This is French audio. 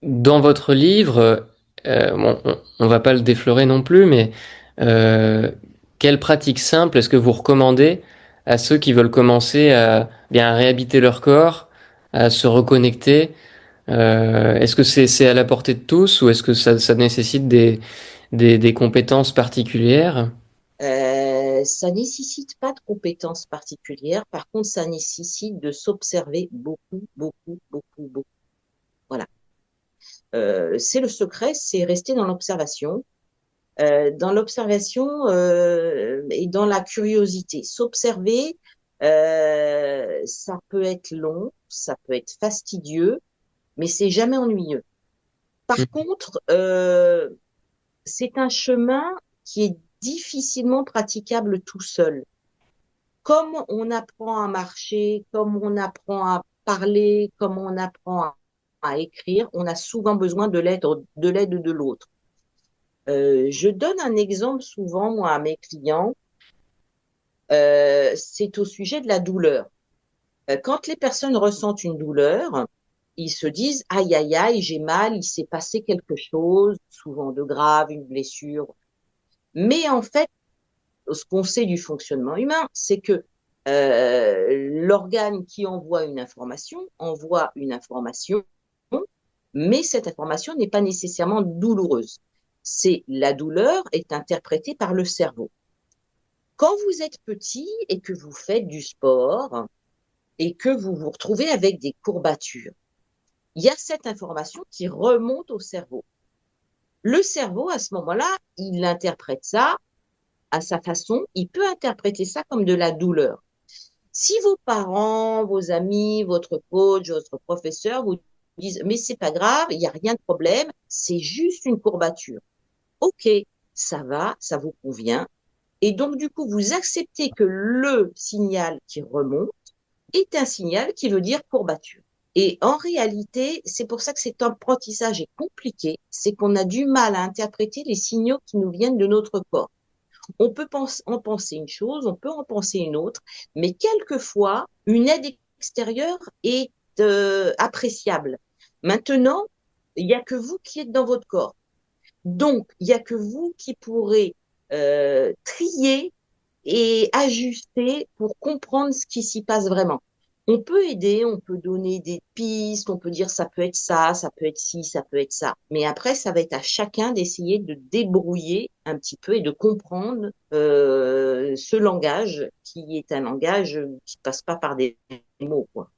Dans votre livre, bon, on va pas le déflorer non plus, mais euh, quelle pratique simple est-ce que vous recommandez à ceux qui veulent commencer à bien réhabiter leur corps, à se reconnecter? Est-ce que c'est à la portée de tous ou est-ce que ça nécessite des compétences particulières? Ça nécessite pas de compétences particulières. Par contre, ça nécessite de s'observer beaucoup, beaucoup, beaucoup, beaucoup. Voilà. C'est le secret, c'est rester dans l'observation et dans la curiosité. S'observer, ça peut être long, ça peut être fastidieux, mais c'est jamais ennuyeux. Par contre, c'est un chemin qui est difficilement praticable tout seul. Comme on apprend à marcher, comme on apprend à parler, comme on apprend à écrire, on a souvent besoin de l'aide de l'autre. Je donne un exemple souvent, moi, à mes clients, c'est au sujet de la douleur. Quand les personnes ressentent une douleur, ils se disent, aïe, aïe, aïe, j'ai mal, il s'est passé quelque chose, souvent de grave, une blessure. Mais en fait, ce qu'on sait du fonctionnement humain, c'est que l'organe qui envoie une information, mais cette information n'est pas nécessairement douloureuse. C'est la douleur est interprétée par le cerveau. Quand vous êtes petit et que vous faites du sport et que vous vous retrouvez avec des courbatures, il y a cette information qui remonte au cerveau. Le cerveau, à ce moment-là, il interprète ça à sa façon. Il peut interpréter ça comme de la douleur. Si vos parents, vos amis, votre coach, votre professeur vous disent, mais c'est pas grave, il n'y a rien de problème, c'est juste une courbature. Ok, ça va, ça vous convient. Et donc, du coup, vous acceptez que le signal qui remonte est un signal qui veut dire courbature. Et en réalité, c'est pour ça que cet apprentissage est compliqué, c'est qu'on a du mal à interpréter les signaux qui nous viennent de notre corps. On peut en penser une chose, on peut en penser une autre, mais quelquefois, une aide extérieure est appréciable. Maintenant, il n'y a que vous qui êtes dans votre corps. Donc, il n'y a que vous qui pourrez trier et ajuster pour comprendre ce qui s'y passe vraiment. On peut aider, on peut donner des pistes, on peut dire ça peut être ci, ça peut être ça. Mais après, ça va être à chacun d'essayer de débrouiller un petit peu et de comprendre ce langage qui est un langage qui passe pas par des mots, quoi.